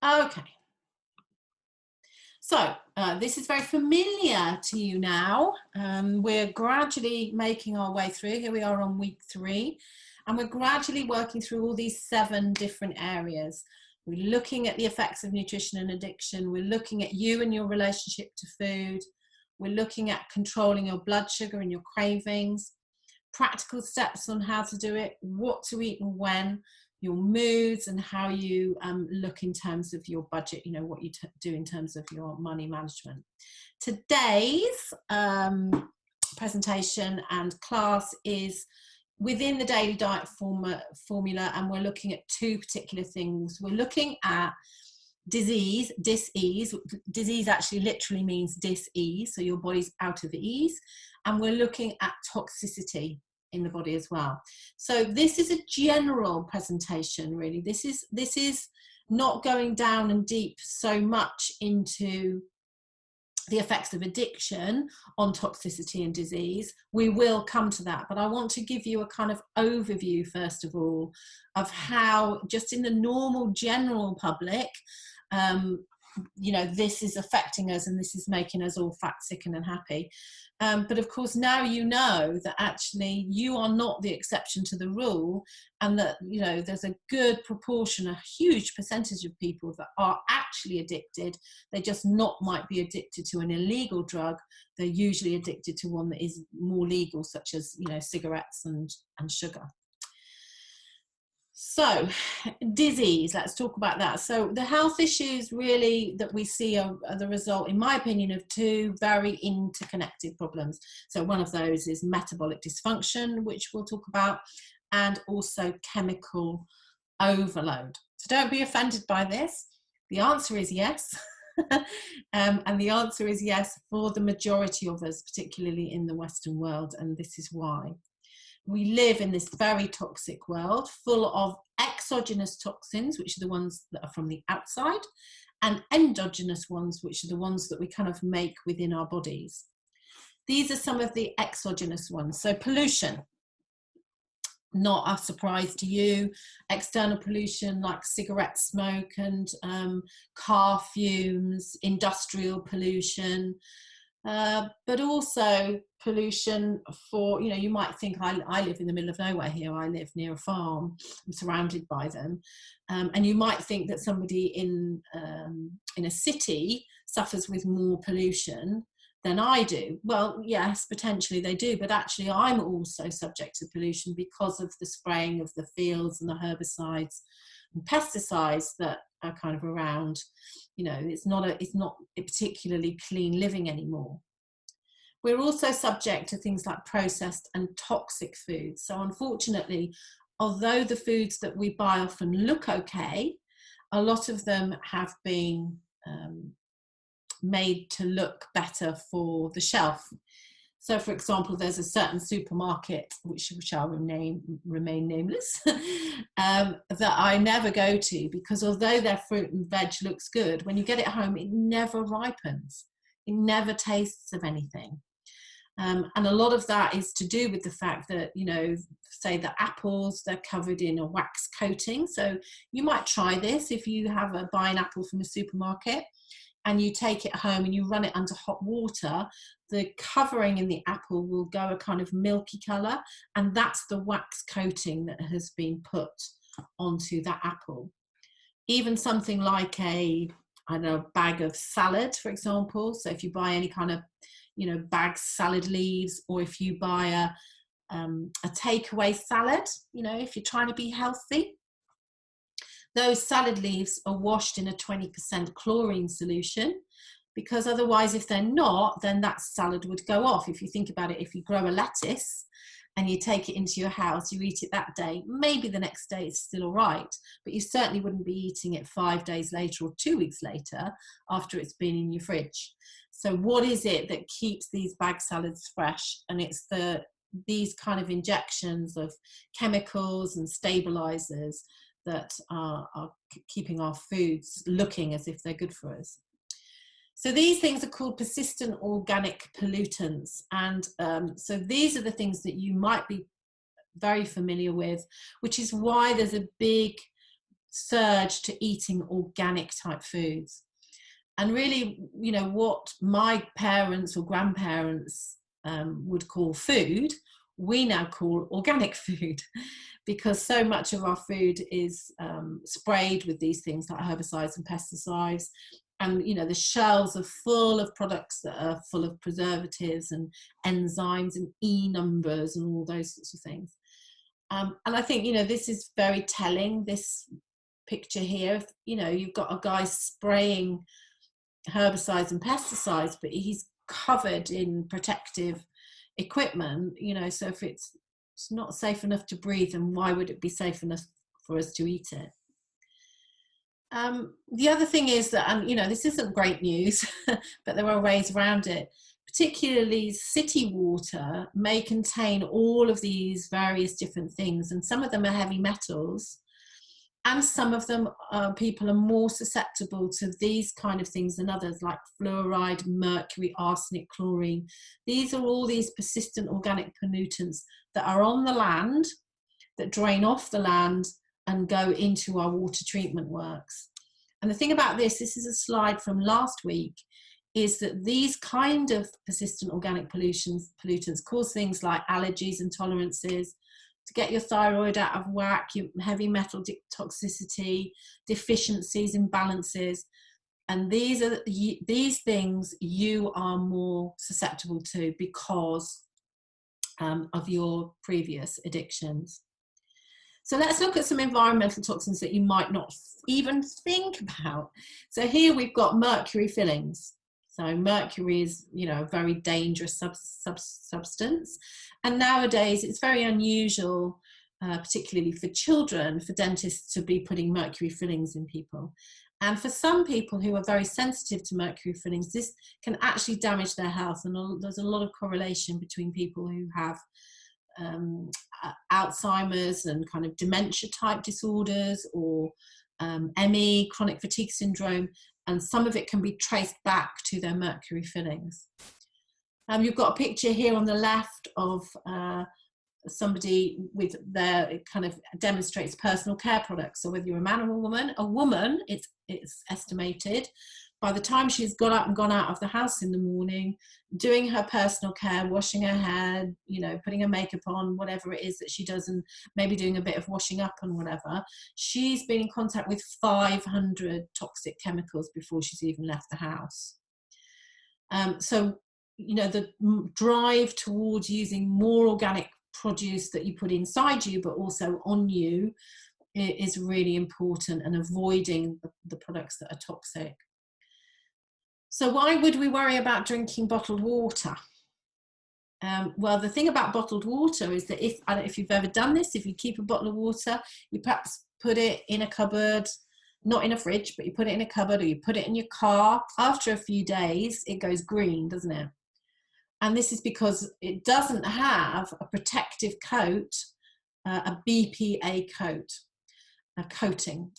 Okay. So this is very familiar to you now. We're gradually making our way through. Here we are on week 3, and we're gradually working through all these 7 different areas. We're looking at the effects of nutrition and addiction. We're looking at you and your relationship to food. We're looking at controlling your blood sugar and your cravings, practical steps on how to do it, what to eat and when, your moods, and how you look in terms of your budget, you know, what you do in terms of your money management. Today's presentation and class is within the daily diet formula, and we're looking at 2 particular things. We're looking at disease, dis-ease. Disease actually literally means dis-ease, so your body's out of ease. And we're looking at toxicity in the body as well. So this is a general presentation, really. This is not going down and deep so much into the effects of addiction on toxicity and disease. We will come to that, but I want to give you a kind of overview, first of all, of how, just in the normal general public, you know, this is affecting us and this is making us all fat, sick and unhappy. But of course, now you know that actually you are not the exception to the rule, and that, you know, there's a good proportion, a huge percentage of people that are actually addicted. They just might be addicted to an illegal drug. They're usually addicted to one that is more legal, such as, you know, cigarettes and sugar. So disease, let's talk about that. So the health issues really that we see are the result, in my opinion, of 2 very interconnected problems. So one of those is metabolic dysfunction, which we'll talk about, and also chemical overload. So don't be offended by this. The answer is yes. And the answer is yes for the majority of us, particularly in the Western world, and this is why. We live in this very toxic world full of exogenous toxins, which are the ones that are from the outside, and endogenous ones, which are the ones that we kind of make within our bodies. These are some of the exogenous ones. So pollution, not a surprise to you. External pollution like cigarette smoke and car fumes, industrial pollution, but also pollution for, you know, you might think, I live in the middle of nowhere here. I live near a farm. I'm surrounded by them. And you might think that somebody in a city suffers with more pollution than I do. Well, yes, potentially they do, but actually I'm also subject to pollution because of the spraying of the fields and the herbicides and pesticides that are kind of around. You know, it's not a particularly clean living anymore. We're also subject to things like processed and toxic foods. So unfortunately, although the foods that we buy often look okay, a lot of them have been made to look better for the shelf. So, for example, there's a certain supermarket, which shall remain nameless, that I never go to, because although their fruit and veg looks good, when you get it home, it never ripens. It never tastes of anything. And a lot of that is to do with the fact that, you know, say the apples, they're covered in a wax coating. So you might try this if you buy an apple from a supermarket and you take it home and you run it under hot water. The covering in the apple will go a kind of milky colour, and that's the wax coating that has been put onto that apple. Even something like a bag of salad, for example. So if you buy any kind of, you know, bagged salad leaves, or if you buy a takeaway salad, you know, if you're trying to be healthy, those salad leaves are washed in a 20% chlorine solution, because otherwise, if they're not, then that salad would go off. If you think about it, if you grow a lettuce and you take it into your house, you eat it that day, maybe the next day it's still all right, but you certainly wouldn't be eating it 5 days later or 2 weeks later after it's been in your fridge. So what is it that keeps these bag salads fresh? And it's these kind of injections of chemicals and stabilizers that are keeping our foods looking as if they're good for us. So these things are called persistent organic pollutants. And so these are the things that you might be very familiar with, which is why there's a big surge to eating organic type foods. And really, you know, what my parents or grandparents would call food, we now call organic food, because so much of our food is sprayed with these things like herbicides and pesticides. And, you know, the shelves are full of products that are full of preservatives and enzymes and E numbers and all those sorts of things. And I think, you know, this is very telling, this picture here. You know, you've got a guy spraying herbicides and pesticides, but he's covered in protective equipment, you know, so if it's not safe enough to breathe, then why would it be safe enough for us to eat it? The other thing is that, and you know, this isn't great news, but there are ways around it. Particularly city water may contain all of these various different things, and some of them are heavy metals, and some of them people are more susceptible to these kind of things than others, like fluoride, mercury, arsenic, chlorine. These are all these persistent organic pollutants that are on the land, that drain off the land and go into our water treatment works. And the thing about this is a slide from last week, is that these kind of persistent organic pollutants cause things like allergies, intolerances, to get your thyroid out of whack, your heavy metal toxicity, deficiencies, imbalances. And these things you are more susceptible to because of your previous addictions. So let's look at some environmental toxins that you might not even think about. So here we've got mercury fillings. So mercury is, you know, a very dangerous substance. And nowadays it's very unusual, particularly for children, for dentists to be putting mercury fillings in people. And for some people who are very sensitive to mercury fillings, this can actually damage their health. And there's a lot of correlation between people who have Alzheimer's and kind of dementia type disorders, or ME, chronic fatigue syndrome, and some of it can be traced back to their mercury fillings. You've got a picture here on the left of somebody with their, it kind of demonstrates personal care products. So whether you're a man or a woman, it's estimated by the time she's got up and gone out of the house in the morning, doing her personal care, washing her hair, you know, putting her makeup on, whatever it is that she does, and maybe doing a bit of washing up and whatever, she's been in contact with 500 toxic chemicals before she's even left the house. So, you know, the drive towards using more organic produce that you put inside you, but also on you, is really important, and avoiding the products that are toxic. So why would we worry about drinking bottled water? Well, the thing about bottled water is that I don't know if you've ever done this, if you keep a bottle of water, you perhaps put it in a cupboard, not in a fridge, but you put it in a cupboard, or you put it in your car. After a few days, it goes green, doesn't it? And this is because it doesn't have a protective coat, a BPA coat, a coating.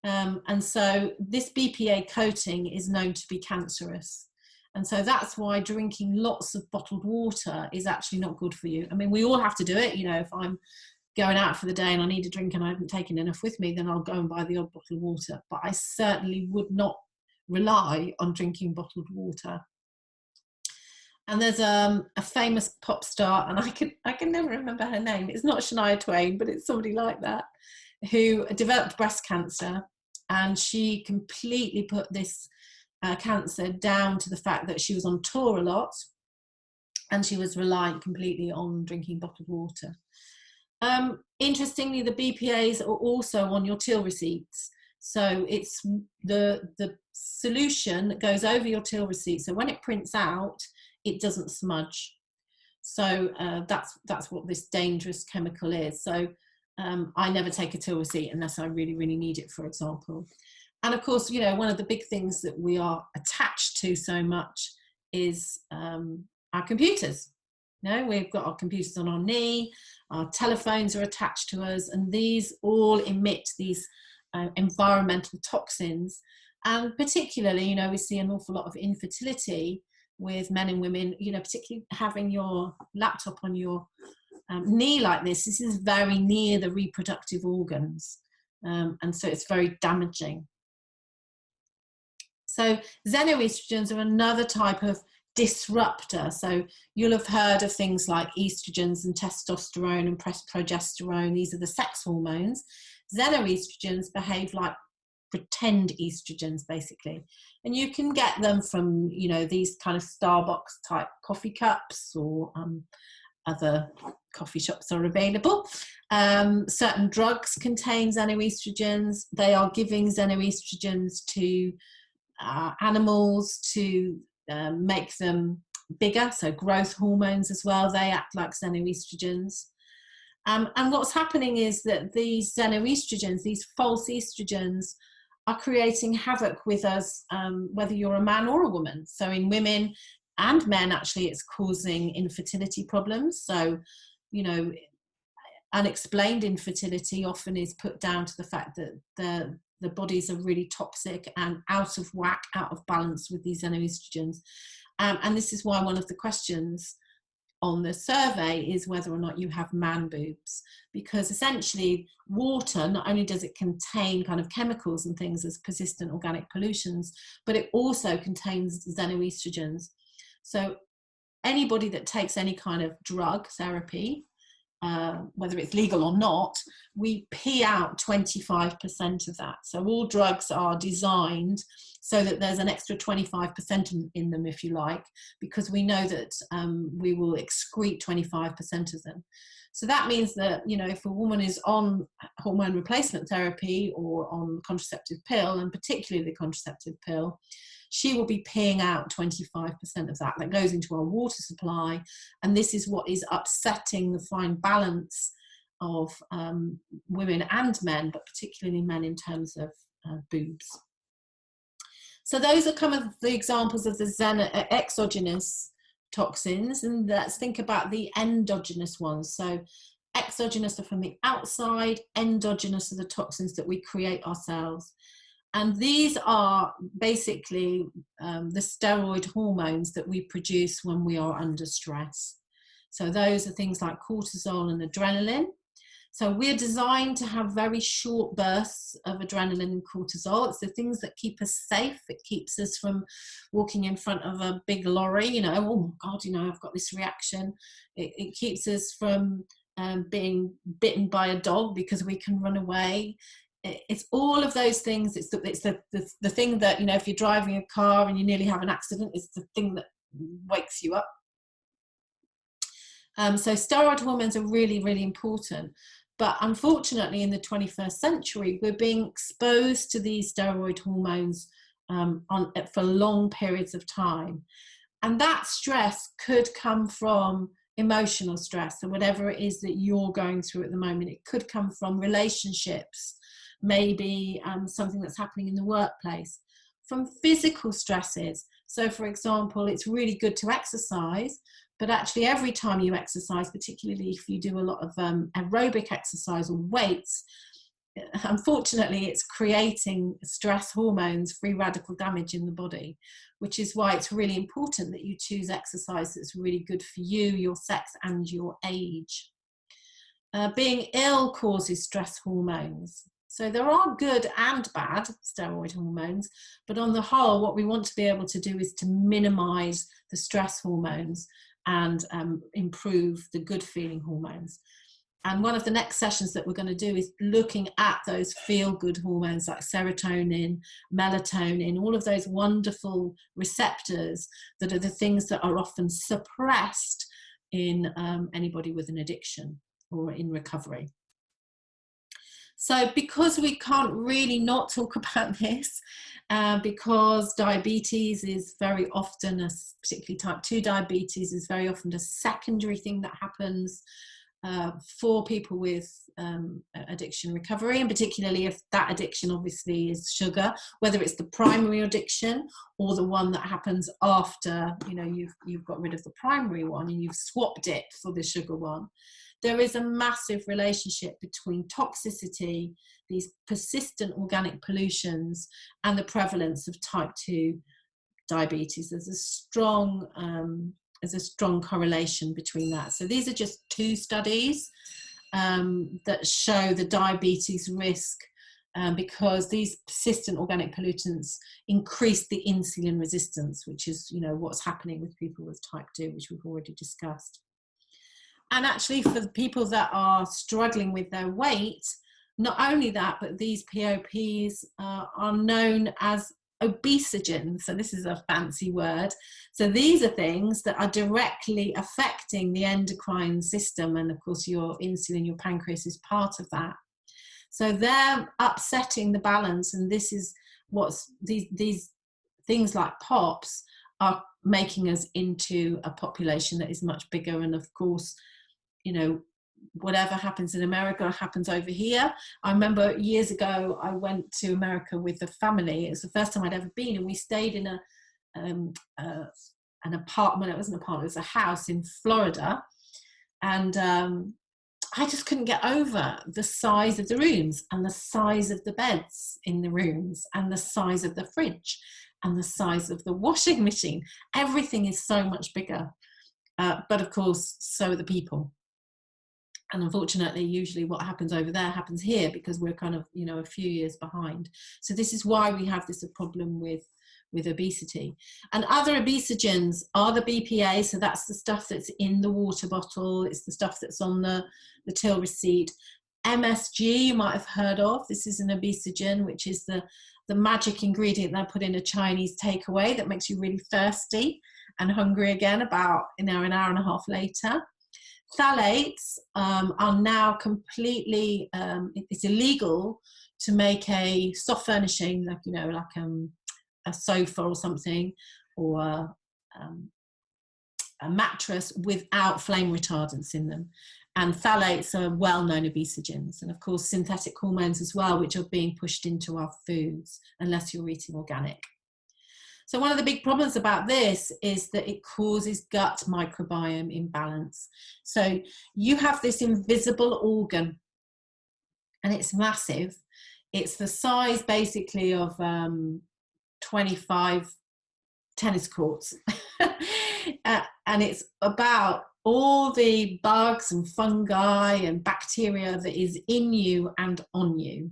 And so this BPA coating is known to be cancerous. And so that's why drinking lots of bottled water is actually not good for you. I mean, we all have to do it. You know, if I'm going out for the day and I need a drink and I haven't taken enough with me, then I'll go and buy the odd bottle of water. But I certainly would not rely on drinking bottled water. And there's a famous pop star, and I can never remember her name. It's not Shania Twain, but it's somebody like that, who developed breast cancer. And she completely put this cancer down to the fact that she was on tour a lot, and she was reliant completely on drinking bottled water. Interestingly, the BPAs are also on your till receipts. So it's the solution that goes over your till receipt. So when it prints out, it doesn't smudge. So that's what this dangerous chemical is. So I never take a till receipt unless I really, really need it, for example. And of course, you know, one of the big things that we are attached to so much is our computers. You know, we've got our computers on our knee, our telephones are attached to us, and these all emit these environmental toxins. And particularly, you know, we see an awful lot of infertility with men and women, you know, particularly having your laptop on your knee like this. This is very near the reproductive organs. And so it's very damaging. So xenoestrogens are another type of disruptor. So you'll have heard of things like estrogens and testosterone and progesterone. These are the sex hormones. Xenoestrogens behave like pretend estrogens, basically, and you can get them from, you know, these kind of Starbucks type coffee cups, or other coffee shops are available. Certain drugs contain xenoestrogens. They are giving xenoestrogens to animals to make them bigger, so growth hormones as well, they act like xenoestrogens. And what's happening is that these xenoestrogens, these false estrogens, are creating havoc with us, whether you're a man or a woman. So in women and men, actually, it's causing infertility problems. So, you know, unexplained infertility often is put down to the fact that the bodies are really toxic and out of whack, out of balance with these xenoestrogens. And this is why one of the questions on the survey is whether or not you have man boobs, because essentially water, not only does it contain kind of chemicals and things as persistent organic pollutions, but it also contains xenoestrogens. So anybody that takes any kind of drug therapy, whether it's legal or not, we pee out 25% of that. So all drugs are designed so that there's an extra 25% in them, if you like, because we know that we will excrete 25% of them. So that means that, you know, if a woman is on hormone replacement therapy or on contraceptive pill, and particularly the contraceptive pill, she will be peeing out 25% of that. That goes into our water supply. And this is what is upsetting the fine balance of women and men, but particularly men in terms of boobs. So those are some of the examples of the exogenous toxins. And let's think about the endogenous ones. So exogenous are from the outside, endogenous are the toxins that we create ourselves. And these are basically the steroid hormones that we produce when we are under stress. So those are things like cortisol and adrenaline. So we're designed to have very short bursts of adrenaline and cortisol. It's the things that keep us safe. It keeps us from walking in front of a big lorry, you know, oh God, you know, I've got this reaction. It keeps us from being bitten by a dog because we can run away. It's all of those things. It's the thing that, you know, if you're driving a car and you nearly have an accident, it's the thing that wakes you up. So steroid hormones are really, really important. But unfortunately, in the 21st century, we're being exposed to these steroid hormones for long periods of time. And that stress could come from emotional stress, or whatever it is that you're going through at the moment. It could come from relationships, maybe something that's happening in the workplace, from physical stresses. So for example, it's really good to exercise, but actually every time you exercise, particularly if you do a lot of aerobic exercise or weights, unfortunately it's creating stress hormones, free radical damage in the body, which is why it's really important that you choose exercise that's really good for you, your sex and your age. Being ill causes stress hormones. So there are good and bad steroid hormones, but on the whole, what we want to be able to do is to minimize the stress hormones and improve the good feeling hormones. And one of the next sessions that we're going to do is looking at those feel-good hormones like serotonin, melatonin, all of those wonderful receptors that are the things that are often suppressed in anybody with an addiction or in recovery. So because we can't really not talk about this, because diabetes is very often, particularly type 2 diabetes, is very often a secondary thing that happens for people with addiction recovery, and particularly if that addiction obviously is sugar, whether it's the primary addiction or the one that happens after, you know, you've got rid of the primary one and you've swapped it for the sugar one. There is a massive relationship between toxicity, these persistent organic pollutions, and the prevalence of type 2 diabetes. There's a strong correlation between that. So these are just two studies that show the diabetes risk because these persistent organic pollutants increase the insulin resistance, which is, you know, what's happening with people with type 2, which we've already discussed. And actually, for the people that are struggling with their weight, not only that, but these POPs are known as obesogens. So this is a fancy word. So these are things that are directly affecting the endocrine system. And of course, your insulin, your pancreas is part of that. So they're upsetting the balance. And this is what's these things like POPs are making us into a population that is much bigger. And of course, you know, whatever happens in America happens over here. I remember years ago, I went to America with the family. It was the first time I'd ever been, and we stayed in an apartment. It wasn't an apartment, it was a house in Florida. And I just couldn't get over the size of the rooms and the size of the beds in the rooms and the size of the fridge and the size of the washing machine. Everything is so much bigger. But of course, so are the people. And unfortunately, usually what happens over there happens here, because we're kind of, you know, a few years behind. So this is why we have this problem with obesity. And other obesogens are the BPA. So that's the stuff that's in the water bottle. It's the stuff that's on the till receipt. MSG, you might have heard of. This is an obesogen, which is the magic ingredient they put in a Chinese takeaway that makes you really thirsty and hungry again about, you know, an hour and a half later. Phthalates are now completely, it's illegal to make a soft furnishing, like, you know, like a sofa or something, or a mattress without flame retardants in them. And phthalates are well-known obesogens. And of course, synthetic hormones as well, which are being pushed into our foods, unless you're eating organic. So one of the big problems about this is that it causes gut microbiome imbalance. So you have this invisible organ, and it's massive. It's the size basically of 25 tennis courts. And it's about all the bugs and fungi and bacteria that is in you and on you.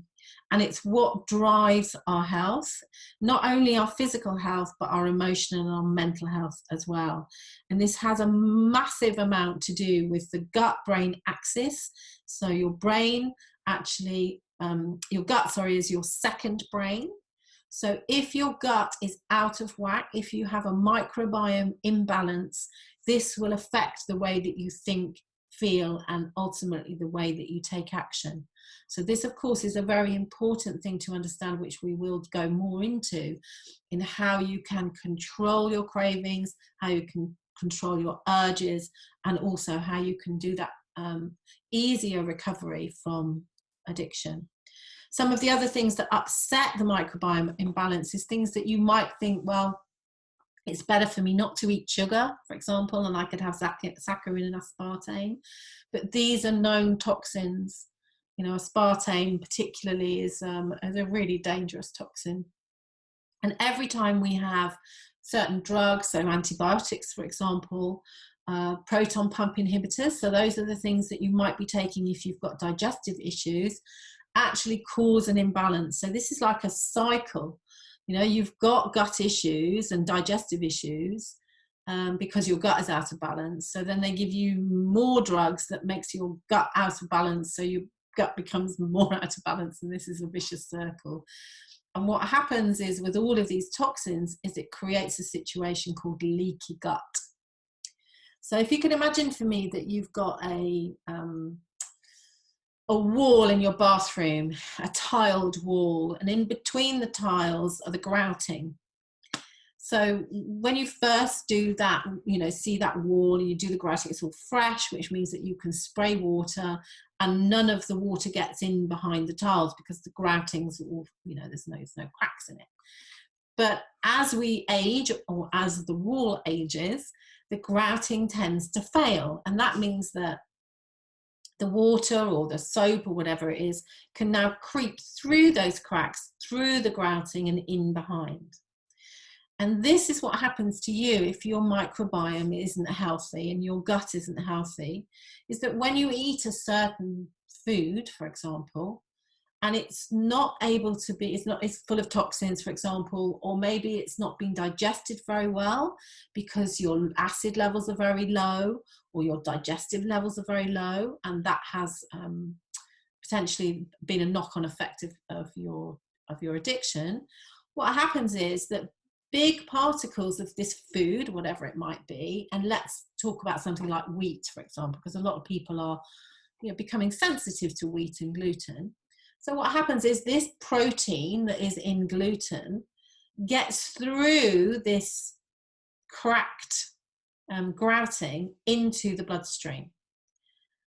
And it's what drives our health, not only our physical health, but our emotional and our mental health as well. And this has a massive amount to do with the gut-brain axis. So your brain actually, your gut, sorry, is your second brain. So if your gut is out of whack, if you have a microbiome imbalance, this will affect the way that you think, feel, and ultimately the way that you take action. So this, of course, is a very important thing to understand, which we will go more into, in how you can control your cravings, how you can control your urges, and also how you can do that easier recovery from addiction. Some of the other things that upset the microbiome imbalance is things that you might think, well, it's better for me not to eat sugar, for example, and I could have saccharin and aspartame. But these are known toxins. You know, aspartame particularly is a really dangerous toxin. And every time we have certain drugs, so antibiotics, for example, proton pump inhibitors, so those are the things that you might be taking if you've got digestive issues, actually cause an imbalance. So this is like a cycle. You know, you've got gut issues and digestive issues because your gut is out of balance. So then they give you more drugs that makes your gut out of balance. So your gut becomes more out of balance, and this is a vicious circle. And what happens is with all of these toxins is it creates a situation called leaky gut. So if you can imagine for me that you've got a wall in your bathroom, a tiled wall, and in between the tiles are the grouting. So when you first do that, you know, see that wall, you do the grouting, it's all fresh, which means that you can spray water and none of the water gets in behind the tiles because the grouting's all, you know, there's no cracks in it. But as we age, or as the wall ages, the grouting tends to fail. And that means that the water or the soap or whatever it is can now creep through those cracks, through the grouting and in behind. And this is what happens to you if your microbiome isn't healthy and your gut isn't healthy, is that when you eat a certain food, for example, and it's not able to be, it's full of toxins, for example, or maybe it's not being digested very well because your acid levels are very low or your digestive levels are very low, and that has potentially been a knock-on effect of your addiction. What happens is that big particles of this food, whatever it might be, and let's talk about something like wheat, for example, because a lot of people are, you know, becoming sensitive to wheat and gluten. So what happens is this protein that is in gluten gets through this cracked grouting into the bloodstream.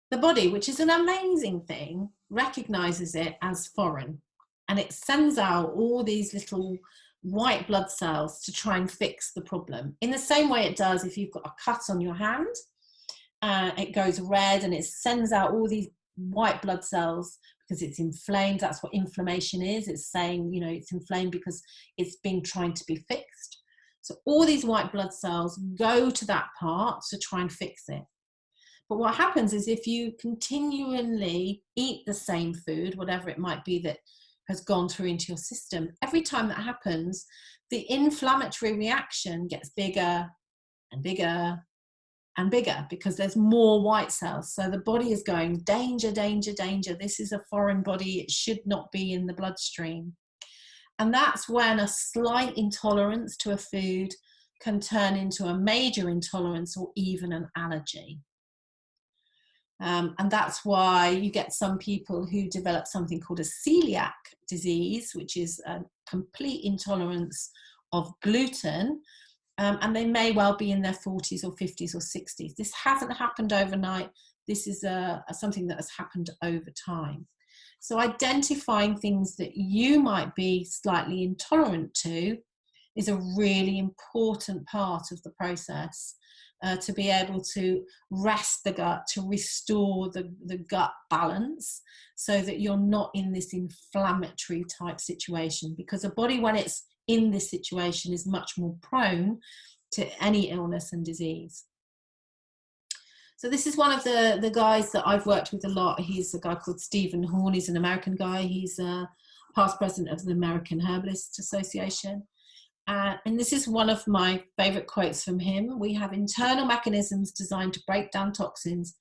The body, which is an amazing thing, recognizes it as foreign, and it sends out all these little white blood cells to try and fix the problem. In the same way it does if you've got a cut on your hand, it goes red and it sends out all these white blood cells because it's inflamed. That's what inflammation is. It's saying, you know, it's inflamed because it's been trying to be fixed. So all these white blood cells go to that part to try and fix it. But what happens is if you continually eat the same food, whatever it might be that has gone through into your system, every time that happens, the inflammatory reaction gets bigger and bigger and bigger because there's more white cells. So the body is going, danger, danger, danger. This is a foreign body. It should not be in the bloodstream. And that's when a slight intolerance to a food can turn into a major intolerance or even an allergy. And that's why you get some people who develop something called a celiac disease, which is a complete intolerance of gluten. And they may well be in their 40s or 50s or 60s. This hasn't happened overnight. This is something that has happened over time. So identifying things that you might be slightly intolerant to is a really important part of the process to be able to rest the gut, to restore the gut balance so that you're not in this inflammatory type situation, because a body, when it's in this situation, is much more prone to any illness and disease. So this is one of the guys that I've worked with a lot. He's a guy called Stephen Horn. He's an American guy. He's past president of the American Herbalist Association. And this is one of my favorite quotes from him. We have internal mechanisms designed to break down toxins.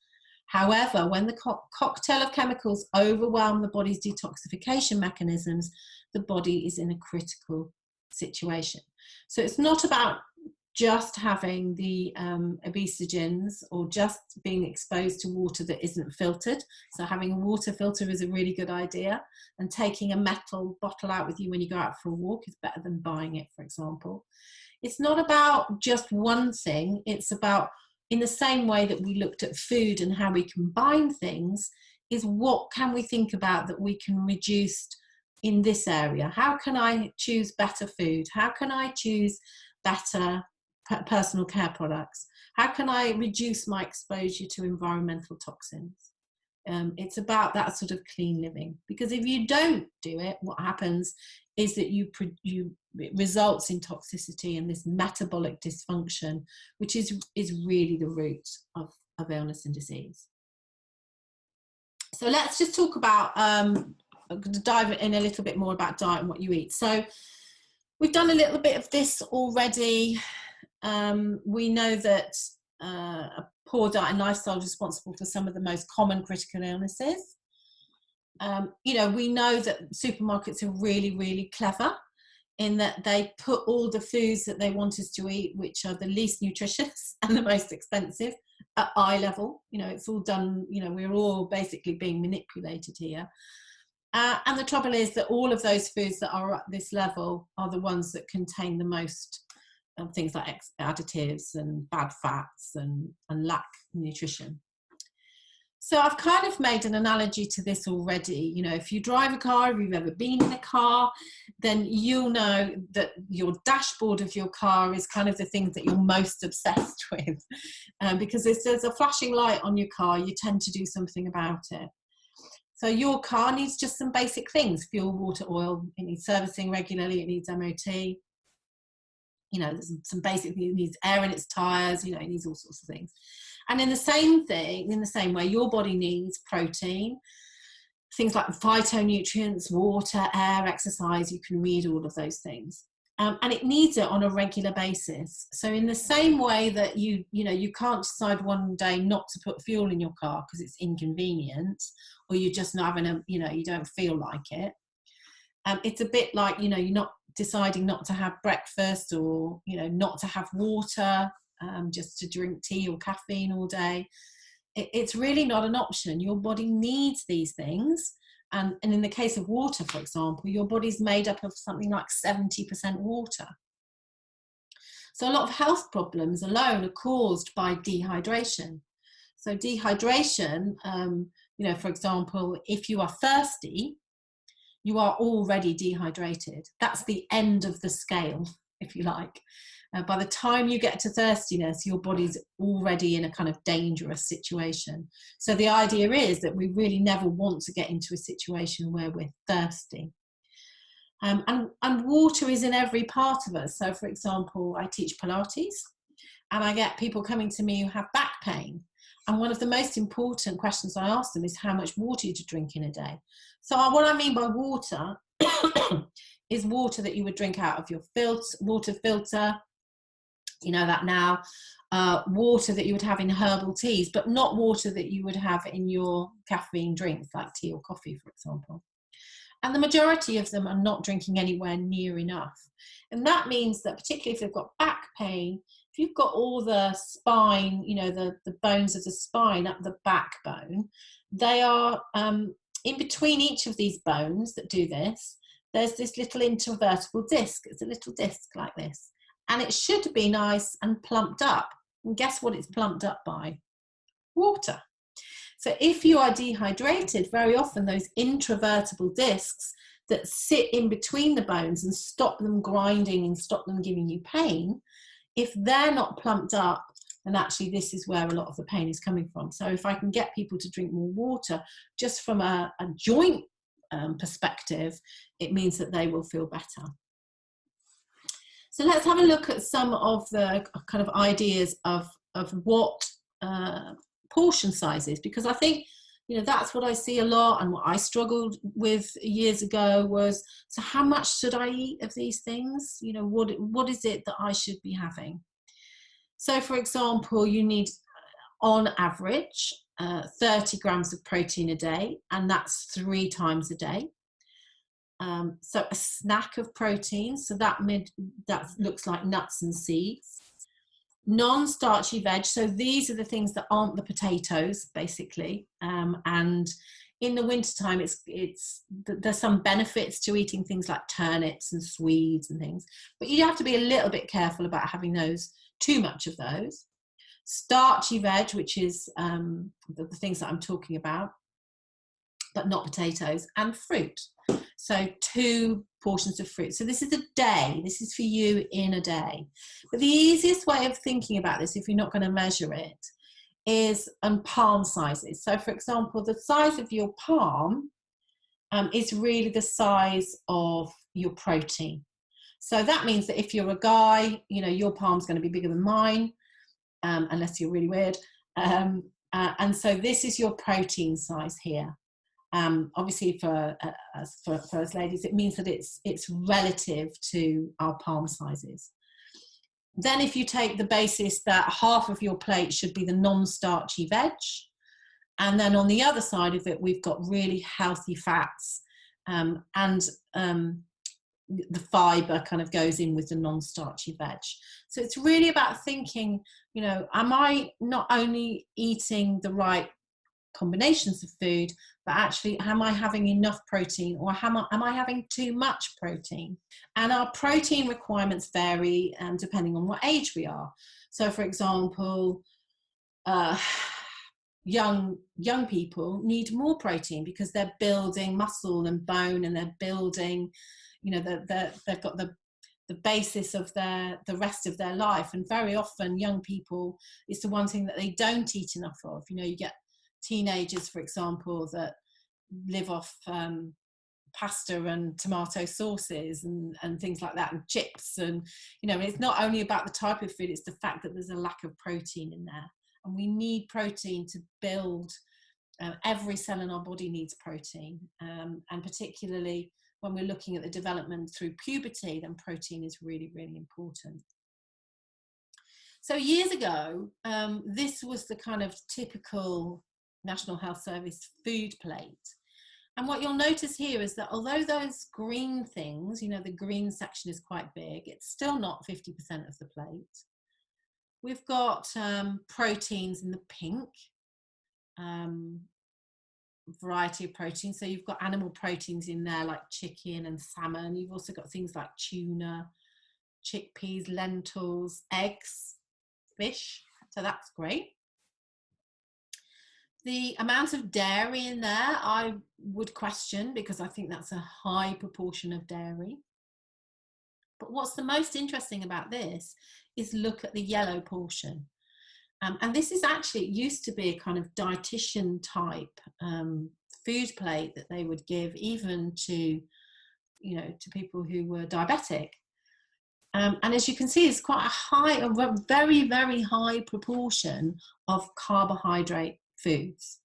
However, when the cocktail of chemicals overwhelm the body's detoxification mechanisms, the body is in a critical situation. So it's not about just having the obesogens or just being exposed to water that isn't filtered. So having a water filter is a really good idea, and taking a metal bottle out with you when you go out for a walk is better than buying it, for example. It's not about just one thing. It's about, in the same way that we looked at food and how we combine things, is what can we think about that we can reduce in this area? How can I choose better food? How can I choose better personal care products? How can I reduce my exposure to environmental toxins? It's about that sort of clean living, because if you don't do it, what happens is that it results in toxicity and this metabolic dysfunction, which is really the root of illness and disease. So let's just talk about, I'm going to dive in a little bit more about diet and what you eat. So we've done a little bit of this already. We know that a poor diet and lifestyle is responsible for some of the most common critical illnesses. You know, we know that supermarkets are really, really clever in that they put all the foods that they want us to eat, which are the least nutritious and the most expensive, at eye level. You know, it's all done, you know, we're all basically being manipulated here. And the trouble is that all of those foods that are at this level are the ones that contain the most things like additives and bad fats and lack nutrition. So I've kind of made an analogy to this already. You know, if you drive a car, if you've ever been in a car, then you'll know that your dashboard of your car is kind of the things that you're most obsessed with. Because if there's a flashing light on your car, you tend to do something about it. So your car needs just some basic things: fuel, water, oil. It needs servicing regularly. It needs MOT. You know, there's some basic things. It needs air in its tires. You know, it needs all sorts of things. And in the same way, your body needs protein, things like phytonutrients, water, air, exercise. You can read all of those things. And it needs it on a regular basis. So in the same way that you can't decide one day not to put fuel in your car because it's inconvenient, or you're just not having you don't feel like it. It's a bit like, you're not deciding not to have breakfast, or, not to have water, just to drink tea or caffeine all day. It's really not an option. Your body needs these things. And in the case of water, for example, your body's made up of something like 70% water. So a lot of health problems alone are caused by dehydration. So dehydration, for example, if you are thirsty, you are already dehydrated. That's the end of the scale, if you like. By the time you get to thirstiness, your body's already in a kind of dangerous situation. So the idea is that we really never want to get into a situation where we're thirsty. And water is in every part of us. So, for example, I teach Pilates, and I get people coming to me who have back pain. And one of the most important questions I ask them is, how much water do you drink in a day? So what I mean by water is water that you would drink out of your water filter. You know that now. Water that you would have in herbal teas, but not water that you would have in your caffeine drinks like tea or coffee, for example. And the majority of them are not drinking anywhere near enough. And that means that, particularly if they've got back pain, if you've got all the spine, the bones of the spine up the backbone, they are in between each of these bones that do this, there's this little intervertebral disc. It's a little disc like this. And it should be nice and plumped up. And guess what it's plumped up by? Water. So if you are dehydrated, very often those intravertebral discs that sit in between the bones and stop them grinding and stop them giving you pain, if they're not plumped up, then actually this is where a lot of the pain is coming from. So if I can get people to drink more water, just from a joint perspective, it means that they will feel better. So let's have a look at some of the kind of ideas of what portion size is, because I think, that's what I see a lot, and what I struggled with years ago was, so how much should I eat of these things? What is it that I should be having? So for example, you need, on average, 30 grams of protein a day, and that's 3 times a day. So a snack of protein, so that looks like nuts and seeds. Non-starchy veg, so these are the things that aren't the potatoes, basically. And in the wintertime, there's some benefits to eating things like turnips and swedes and things, but you have to be a little bit careful about having too much of those. Starchy veg, which is the things that I'm talking about, but not potatoes, and fruit. So 2 portions of fruit. So this is a day. This is for you in a day. But the easiest way of thinking about this, if you're not going to measure it, is palm sizes. So for example, the size of your palm is really the size of your protein. So that means that if you're a guy, your palm's going to be bigger than mine, unless you're really weird. And so this is your protein size here. Obviously for us ladies, it means that it's relative to our palm sizes. Then if you take the basis that half of your plate should be the non-starchy veg, and then on the other side of it, we've got really healthy fats, and the fiber kind of goes in with the non-starchy veg. So it's really about thinking, am I not only eating the right combinations of food, but actually, am I having enough protein, or am I having too much protein? And our protein requirements vary depending on what age we are. So for example, young people need more protein because they're building muscle and bone, and they're building, they've got the basis of the rest of their life. And very often young people, it's the one thing that they don't eat enough of. You get teenagers, for example, that live off pasta and tomato sauces and things like that, and chips, and it's not only about the type of food, it's the fact that there's a lack of protein in there, and we need protein to build Every cell in our body needs protein, and particularly when we're looking at the development through puberty, then protein is really, really important. So years ago, this was the kind of typical National Health Service food plate. And what you'll notice here is that although those green things, you know, the green section is quite big, it's still not 50% of the plate. We've got proteins in the pink, variety of proteins. So you've got animal proteins in there like chicken and salmon. You've also got things like tuna, chickpeas, lentils, eggs, fish. So that's great. The amount of dairy in there, I would question, because I think that's a high proportion of dairy. But what's the most interesting about this is look at the yellow portion. And this is actually, it used to be a kind of dietitian type food plate that they would give even to, you know, to people who were diabetic. And as you can see, it's quite a very, very high proportion of carbohydrate foods.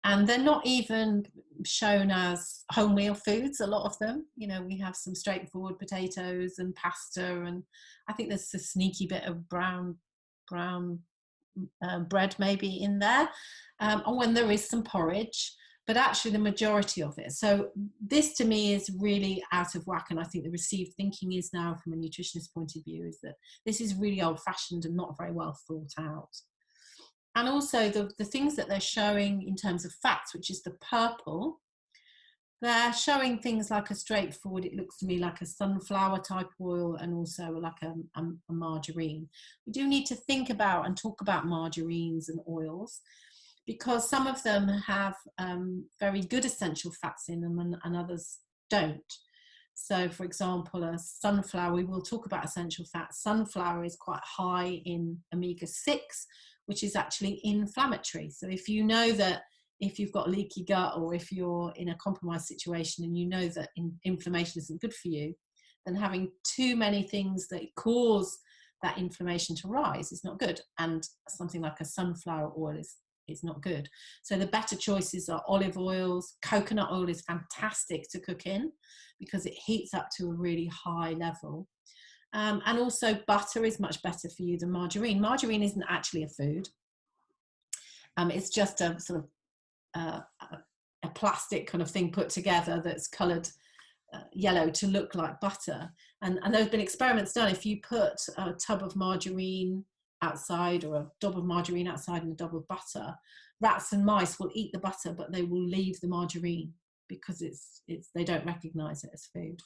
And they're not even shown as wholemeal foods, a lot of them. You know, we have some straightforward potatoes and pasta, and I think there's a sneaky bit of brown bread maybe in there, and when there is some porridge, but actually the majority of it. So this to me is really out of whack, and I think the received thinking is now from a nutritionist point of view is that this is really old-fashioned and not very well thought out. And also the things that they're showing in terms of fats, which is the purple, they're showing things like a straightforward, it looks to me like a sunflower type oil, and also like a margarine. We do need to think about and talk about margarines and oils, because some of them have very good essential fats in them and others don't. So for example, a sunflower, we will talk about essential fats. Sunflower is quite high in omega-6, which is actually inflammatory. So if you know that if you've got leaky gut, or if you're in a compromised situation and you know that inflammation isn't good for you, then having too many things that cause that inflammation to rise is not good. And something like a sunflower oil is not good. So the better choices are olive oils. Coconut oil is fantastic to cook in because it heats up to a really high level. And also butter is much better for you than margarine. Margarine isn't actually a food. It's just a sort of a plastic kind of thing put together that's coloured yellow to look like butter. And there have been experiments done. If you put a tub of margarine outside, or a dob of margarine outside and a dob of butter, rats and mice will eat the butter, but they will leave the margarine because they don't recognise it as food.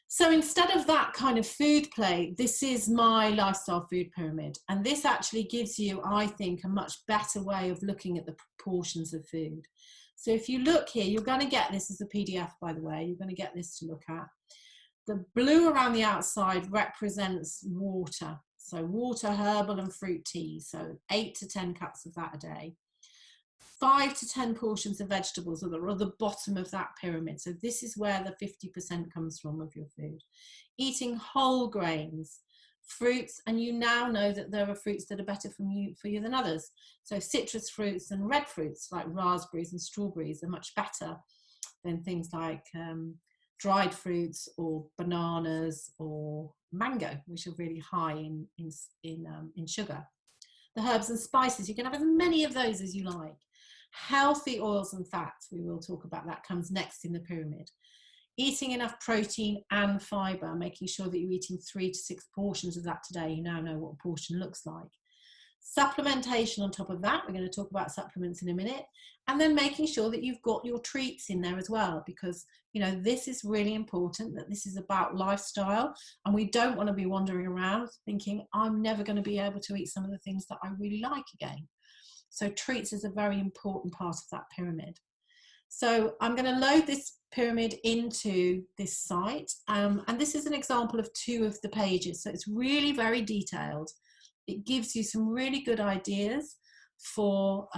So instead of that kind of food plate, this is my lifestyle food pyramid. And this actually gives you, I think, a much better way of looking at the proportions of food. So if you look here, you're going to get this as a PDF, by the way. You're going to get this to look at. The blue around the outside represents water. So water, herbal and fruit tea. So 8 to 10 cups of that a day. 5 to 10 portions of vegetables are the bottom of that pyramid. So this is where the 50% comes from of your food. Eating whole grains, fruits, and you now know that there are fruits that are better for you than others. So citrus fruits and red fruits like raspberries and strawberries are much better than things like dried fruits or bananas or mango, which are really high in sugar. The herbs and spices, you can have as many of those as you like. Healthy oils and fats, we will talk about that, comes next in the pyramid. Eating enough protein and fibre, making sure that you're eating 3 to 6 portions of that today. You now know what a portion looks like. Supplementation on top of that, we're going to talk about supplements in a minute. And then making sure that you've got your treats in there as well, because, you know, this is really important, that this is about lifestyle, and we don't want to be wandering around thinking, I'm never going to be able to eat some of the things that I really like again. So treats is a very important part of that pyramid. So I'm going to load this pyramid into this site. And this is an example of 2 of the pages. So it's really very detailed. It gives you some really good ideas for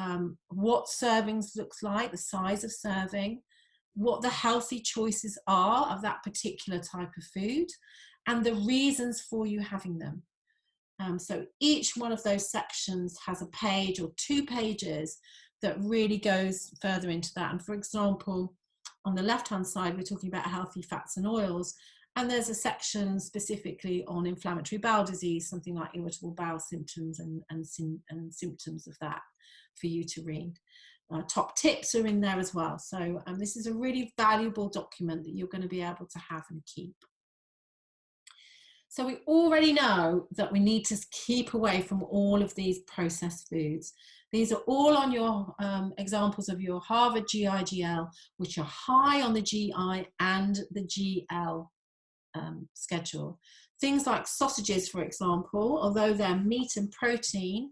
what servings looks like, the size of serving, what the healthy choices are of that particular type of food, and the reasons for you having them. So each one of those sections has a page or 2 pages that really goes further into that. And for example, on the left-hand side, we're talking about healthy fats and oils. And there's a section specifically on inflammatory bowel disease, something like irritable bowel symptoms and symptoms of that for you to read. Top tips are in there as well. So this is a really valuable document that you're going to be able to have and keep. So we already know that we need to keep away from all of these processed foods. These are all on your examples of your Harvard GI/GL, which are high on the GI and the GL schedule. Things like sausages, for example, although they're meat and protein,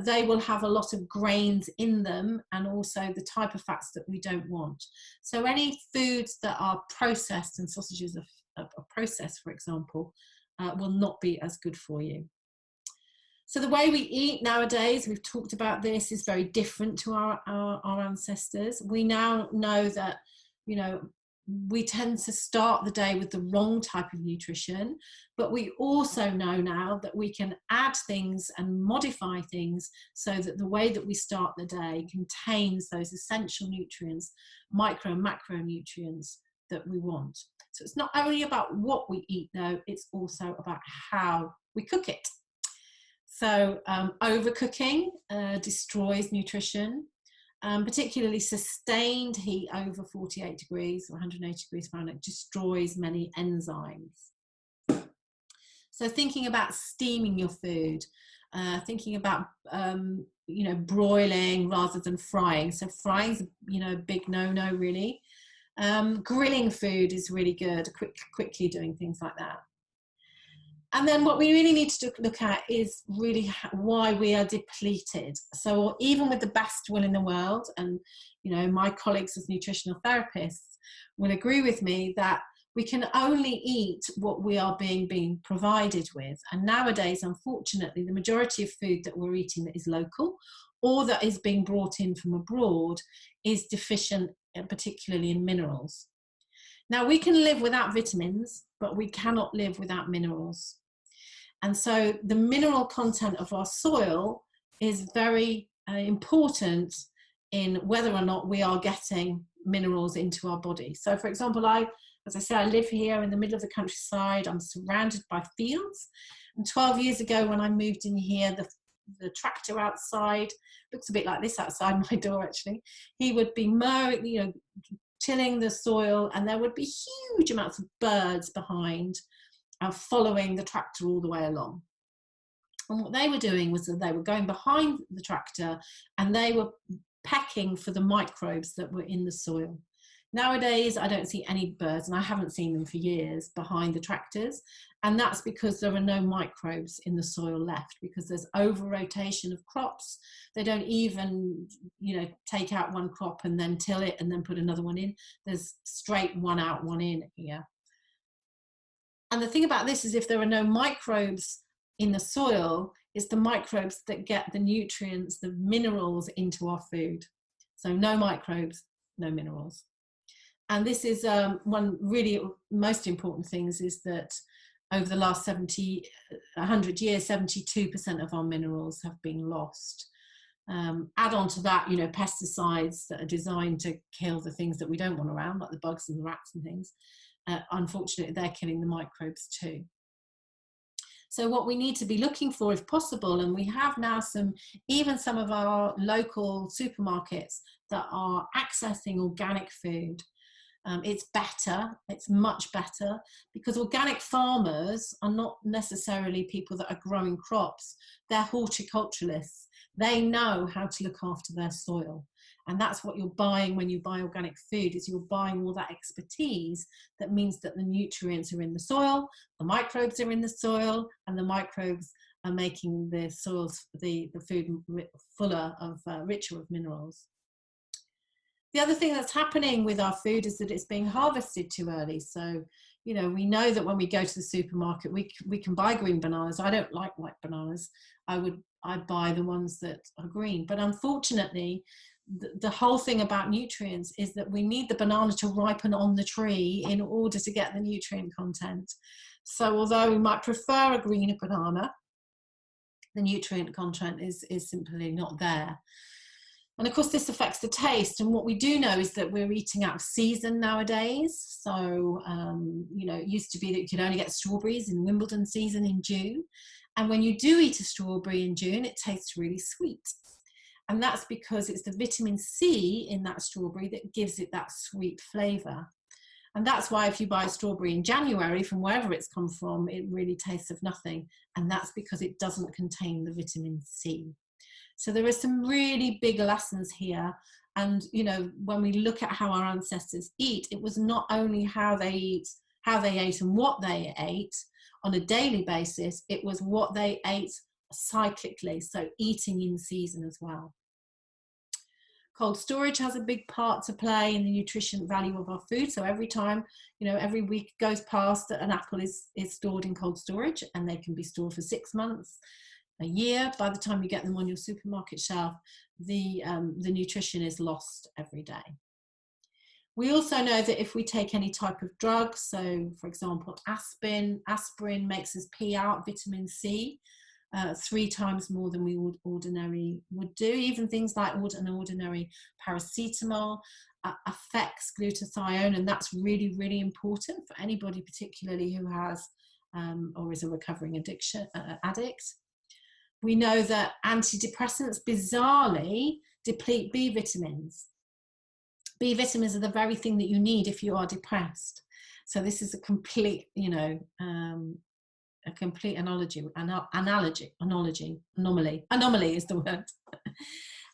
they will have a lot of grains in them and also the type of fats that we don't want. So any foods that are processed, and sausages are processed, for example, will not be as good for you. So the way we eat nowadays, we've talked about this, is very different to our ancestors. We now know that, you know, we tend to start the day with the wrong type of nutrition, but we also know now that we can add things and modify things so that the way that we start the day contains those essential nutrients, micro and macronutrients that we want. So it's not only about what we eat though, it's also about how we cook it. So overcooking destroys nutrition. Particularly sustained heat over 48 degrees or 180 degrees Fahrenheit destroys many enzymes. So thinking about steaming your food, thinking about you know, broiling rather than frying. So frying's, you know, a big no-no really. Grilling food is really good, quickly doing things like that. And then what we really need to look at is really why we are depleted. So even with the best will in the world, and you know, my colleagues as nutritional therapists will agree with me that we can only eat what we are being provided with. And nowadays, unfortunately, the majority of food that we're eating that is local or that is being brought in from abroad is deficient, particularly in minerals. Now, we can live without vitamins, but we cannot live without minerals. And so the mineral content of our soil is very important in whether or not we are getting minerals into our body. So for example, as I said, I live here in the middle of the countryside. I'm surrounded by fields. And 12 years ago when I moved in here, the tractor outside, looks a bit like this outside my door actually, he would be mowing, you know, tilling the soil, and there would be huge amounts of birds behind following the tractor all the way along. And what they were doing was that they were going behind the tractor and they were pecking for the microbes that were in the soil. Nowadays, I don't see any birds, and I haven't seen them for years, behind the tractors. And that's because there are no microbes in the soil left, because there's over-rotation of crops. They don't even, you know, take out one crop and then till it and then put another one in. There's straight one out, one in here. And the thing about this is if there are no microbes in the soil, it's the microbes that get the nutrients, the minerals into our food. So no microbes, no minerals. And this is one really most important things is that over the last 100 years, 72% of our minerals have been lost. Add on to that, you know, pesticides that are designed to kill the things that we don't want around, like the bugs and the rats and things. Unfortunately, they're killing the microbes too. So what we need to be looking for, if possible, and we have now even some of our local supermarkets that are accessing organic food. It's better, it's much better, because organic farmers are not necessarily people that are growing crops. They're horticulturalists. They know how to look after their soil. And that's what you're buying when you buy organic food, is you're buying all that expertise that means that the nutrients are in the soil, the microbes are in the soil, and the microbes are making the soils, the food fuller of, richer of minerals. The other thing that's happening with our food is that it's being harvested too early. So, you know, we know that when we go to the supermarket, we can buy green bananas. I don't like white bananas. I buy the ones that are green. But unfortunately, the whole thing about nutrients is that we need the banana to ripen on the tree in order to get the nutrient content. So although we might prefer a greener banana, the nutrient content is simply not there. And of course, this affects the taste. And what we do know is that we're eating out of season nowadays. So, you know, it used to be that you could only get strawberries in Wimbledon season in June. And when you do eat a strawberry in June, it tastes really sweet. And that's because it's the vitamin C in that strawberry that gives it that sweet flavour. And that's why if you buy a strawberry in January from wherever it's come from, it really tastes of nothing. And that's because it doesn't contain the vitamin C. So there are some really big lessons here. And, you know, when we look at how our ancestors eat, it was not only how they ate and what they ate on a daily basis, it was what they ate cyclically, so eating in season as well. Cold storage has a big part to play in the nutrition value of our food. So every time, you know, every week goes past that an apple is stored in cold storage, and they can be stored for 6 months, a year. By the time you get them on your supermarket shelf, the nutrition is lost every day. We also know that if we take any type of drug, so for example, aspirin makes us pee out vitamin C 3 times more than we would ordinarily do. Even things like an ordinary paracetamol affects glutathione, and that's really, really important for anybody particularly who has or is a recovering addict. We know that antidepressants bizarrely deplete B vitamins. B vitamins are the very thing that you need if you are depressed. So this is a complete, you know, a complete anomaly is the word.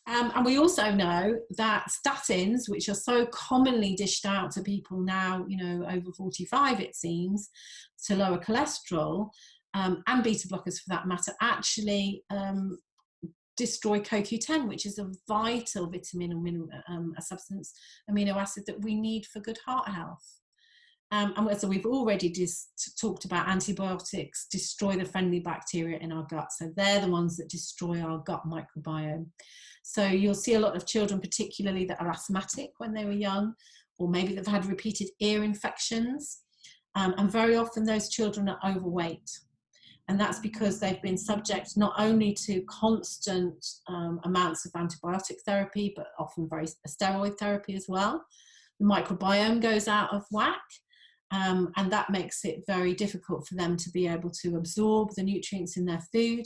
And we also know that statins, which are so commonly dished out to people now, you know, over 45 it seems, to lower cholesterol, and beta blockers for that matter, actually destroy CoQ10, which is a vital vitamin or mineral, a substance, amino acid that we need for good heart health. And so we've already talked about antibiotics destroy the friendly bacteria in our gut. So they're the ones that destroy our gut microbiome. So you'll see a lot of children, particularly that are asthmatic when they were young, or maybe they've had repeated ear infections. And very often those children are overweight. And that's because they've been subject not only to constant amounts of antibiotic therapy, but often very steroid therapy as well. The microbiome goes out of whack, and that makes it very difficult for them to be able to absorb the nutrients in their food,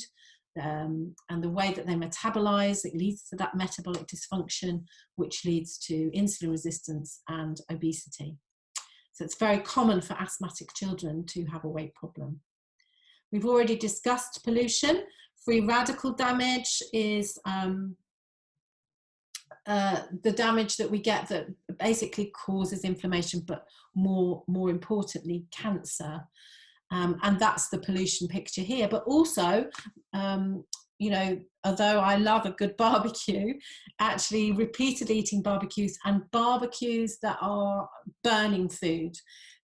and the way that they metabolize, it leads to that metabolic dysfunction, which leads to insulin resistance and obesity. So it's very common for asthmatic children to have a weight problem. We've already discussed pollution. Free radical damage is the damage that we get that basically causes inflammation, but more importantly, cancer. And that's the pollution picture here. But also, you know, although I love a good barbecue, actually repeatedly eating barbecues and barbecues that are burning food,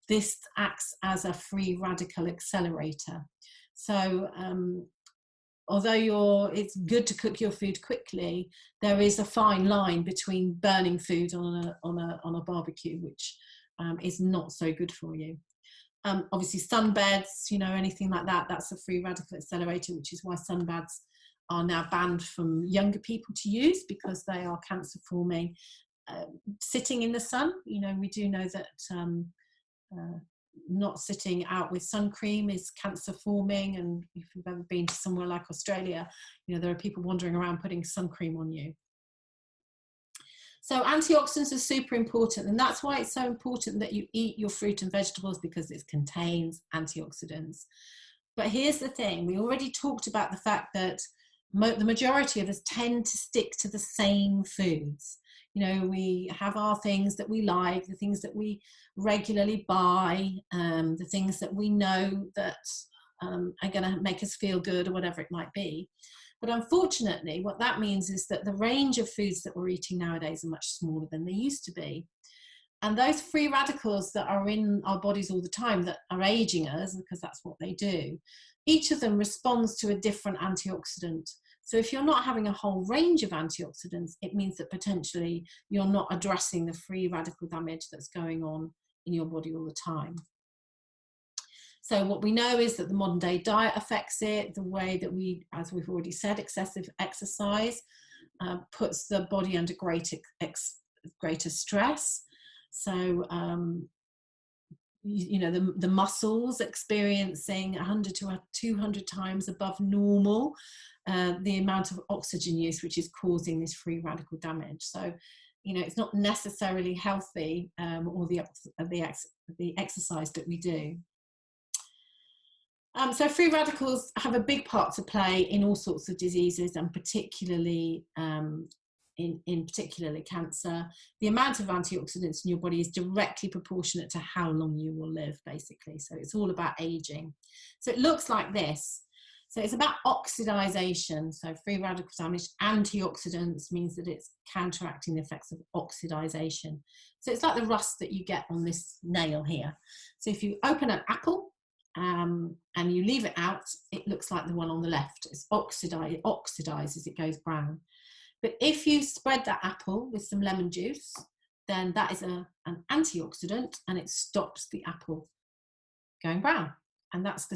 this acts as a free radical accelerator. So although it's good to cook your food quickly, there is a fine line between burning food on a barbecue, which is not so good for you. Obviously sunbeds, you know, anything like that, that's a free radical accelerator, which is why sunbaths are now banned from younger people to use, because they are cancer forming. Sitting in the sun, you know, we do know that not sitting out with sun cream is cancer forming, and if you've ever been to somewhere like Australia, you know, there are people wandering around putting sun cream on you. So antioxidants are super important, and that's why it's so important that you eat your fruit and vegetables, because it contains antioxidants. But here's the thing, we already talked about the fact that the majority of us tend to stick to the same foods. You know, we have our things that we like, the things that we regularly buy, the things that we know that are going to make us feel good, or whatever it might be. But unfortunately, what that means is that the range of foods that we're eating nowadays are much smaller than they used to be. And those free radicals that are in our bodies all the time, that are aging us, because that's what they do, each of them responds to a different antioxidant. So if you're not having a whole range of antioxidants, it means that potentially you're not addressing the free radical damage that's going on in your body all the time. So what we know is that the modern day diet affects it, the way that we, as we've already said, excessive exercise, puts the body under greater stress. So you know, the muscles experiencing 100 to 200 times above normal the amount of oxygen use, which is causing this free radical damage. So, you know, it's not necessarily healthy, or the exercise that we do. So free radicals have a big part to play in all sorts of diseases, and particularly in particularly cancer. The amount of antioxidants in your body is directly proportionate to how long you will live, basically. So it's all about aging. So it looks like this. So it's about oxidization. So free radical damage, antioxidants means that it's counteracting the effects of oxidization. So it's like the rust that you get on this nail here. So if you open an apple and you leave it out, it looks like the one on the left. It's it oxidizes, it goes brown. But if you spread that apple with some lemon juice, then that is an antioxidant, and it stops the apple going brown. And that's the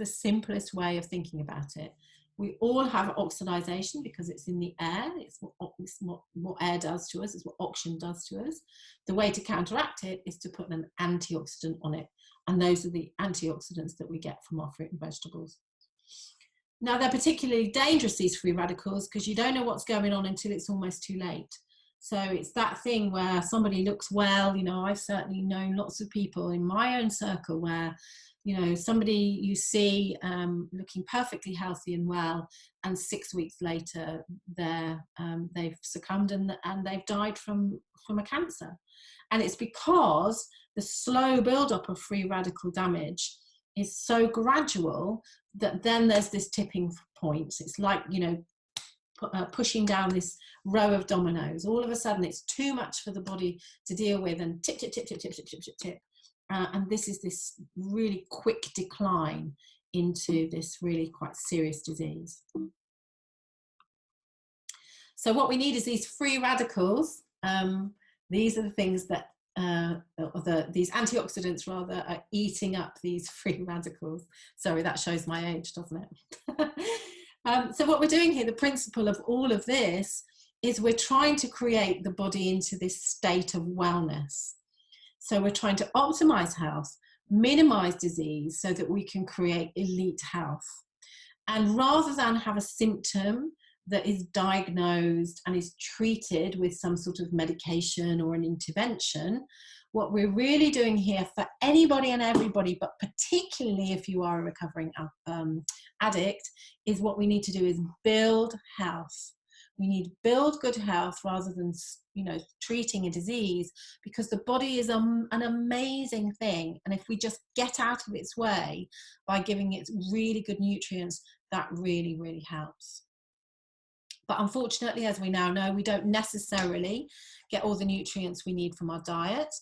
simplest way of thinking about it. We all have oxidization because it's in the air. It's what air does to us. It's what oxygen does to us. The way to counteract it is to put an antioxidant on it. And those are the antioxidants that we get from our fruit and vegetables. Now, they're particularly dangerous, these free radicals, because you don't know what's going on until it's almost too late. So it's that thing where somebody looks well. You know, I've certainly known lots of people in my own circle where, you know, somebody you see looking perfectly healthy and well, and 6 weeks later they've succumbed and they've died from a cancer. And it's because the slow build-up of free radical damage is so gradual that then there's this tipping point. It's like, you know, pushing down this row of dominoes. All of a sudden it's too much for the body to deal with, and tip, tip, tip, tip, tip, tip, tip, tip, tip. And this is this really quick decline into this really quite serious disease. So what we need is these free radicals. These are the things that these antioxidants rather are eating up these free radicals. Sorry, that shows my age, doesn't it? So what we're doing here, the principle of all of this, is we're trying to create the body into this state of wellness. So we're trying to optimize health, minimize disease, so that we can create elite health. And rather than have a symptom that is diagnosed and is treated with some sort of medication or an intervention, what we're really doing here for anybody and everybody, but particularly if you are a recovering addict, is what we need to do is build health. We need to build good health rather than, you know, treating a disease, because the body is an amazing thing. And if we just get out of its way by giving it really good nutrients, that really, really helps. But unfortunately, as we now know, we don't necessarily get all the nutrients we need from our diet.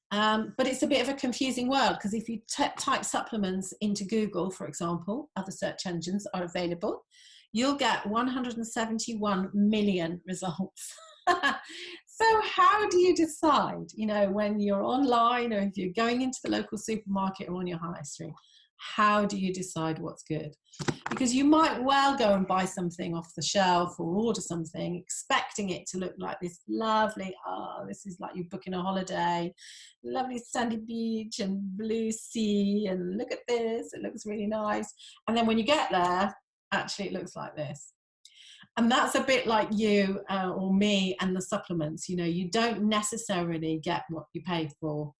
But it's a bit of a confusing world, because if you type supplements into Google, for example, other search engines are available, you'll get 171 million results. So how do you decide, you know, when you're online or if you're going into the local supermarket or on your high street, how do you decide what's good? Because you might well go and buy something off the shelf or order something expecting it to look like this lovely, this is like you're booking a holiday, lovely sandy beach and blue sea, and look at this, it looks really nice. And then when you get there, actually it looks like this. And that's a bit like you or me and the supplements. You know, you don't necessarily get what you pay for,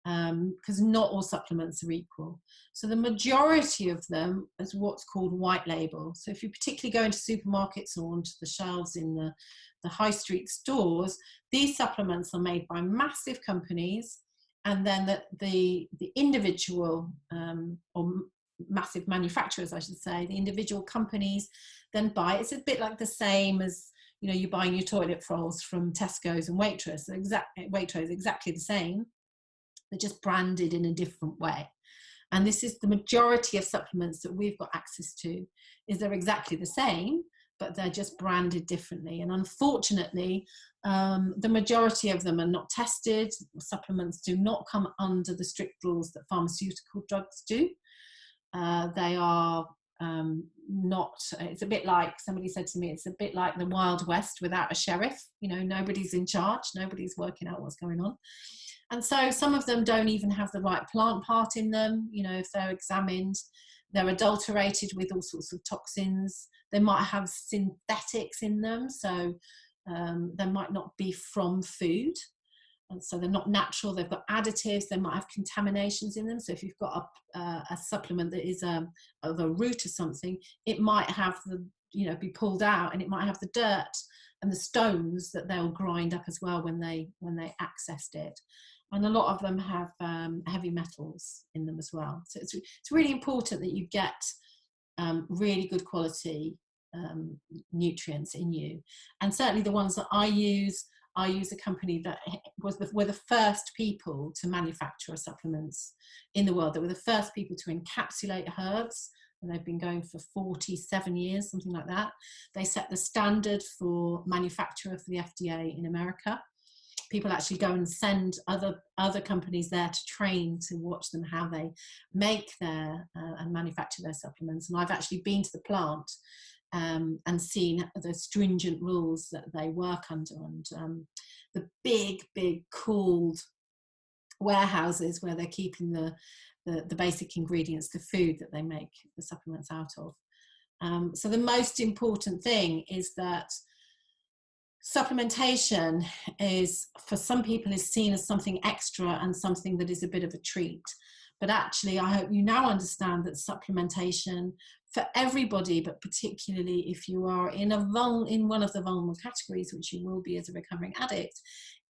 because not all supplements are equal. So the majority of them is what's called white label. So if you particularly go into supermarkets or onto the shelves in the high street stores, these supplements are made by massive companies, and then the individual or massive manufacturers, I should say, the individual companies then buy. It's a bit like the same as, you know, you're buying your toilet rolls from Tesco's and Waitrose. Waitrose, exactly the same. They're just branded in a different way. And this is the majority of supplements that we've got access to, is they're exactly the same, but they're just branded differently. And unfortunately, the majority of them are not tested. Supplements do not come under the strict rules that pharmaceutical drugs do. They are not, it's a bit like, somebody said to me, it's a bit like the Wild West without a sheriff. You know, nobody's in charge, nobody's working out what's going on. And so some of them don't even have the right plant part in them. You know, if they're examined, they're adulterated with all sorts of toxins. They might have synthetics in them, so they might not be from food. And so they're not natural, they've got additives, they might have contaminations in them. So if you've got a supplement that is of a root or something, it might have the, you know, be pulled out, and it might have the dirt and the stones that they'll grind up as well when they accessed it. And a lot of them have heavy metals in them as well. So it's really important that you get really good quality nutrients in you. And certainly the ones that I use a company that were the first people to manufacture supplements in the world. They were the first people to encapsulate herbs, and they've been going for 47 years, something like that. They set the standard for manufacture for the FDA in America. People actually go and send other companies there to train, to watch them how they make their and manufacture their supplements. And I've actually been to the plant and seen the stringent rules that they work under, and the big cooled warehouses where they're keeping the basic ingredients, the food that they make the supplements out of. So the most important thing is that supplementation is, for some people, is seen as something extra and something that is a bit of a treat. But actually, I hope you now understand that supplementation for everybody, but particularly if you are in one of the vulnerable categories, which you will be as a recovering addict,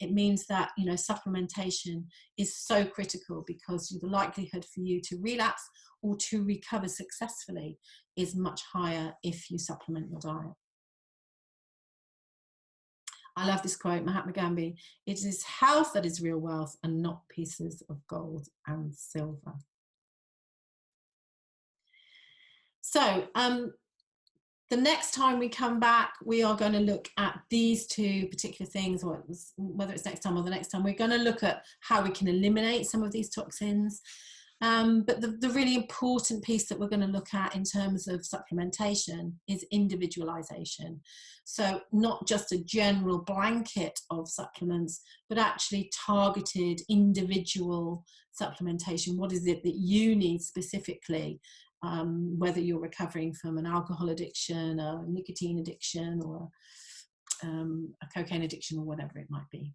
it means that, you know, supplementation is so critical, because the likelihood for you to relapse or to recover successfully is much higher if you supplement your diet. I love this quote, Mahatma Gandhi: "It is health that is real wealth, and not pieces of gold and silver." So the next time we come back, we are going to look at these two particular things, or whether it's next time or the next time, we're going to look at how we can eliminate some of these toxins. But the really important piece that we're going to look at in terms of supplementation is individualization. So not just a general blanket of supplements, but actually targeted individual supplementation. What is it that you need specifically, whether you're recovering from an alcohol addiction, a nicotine addiction, or a cocaine addiction, or whatever it might be.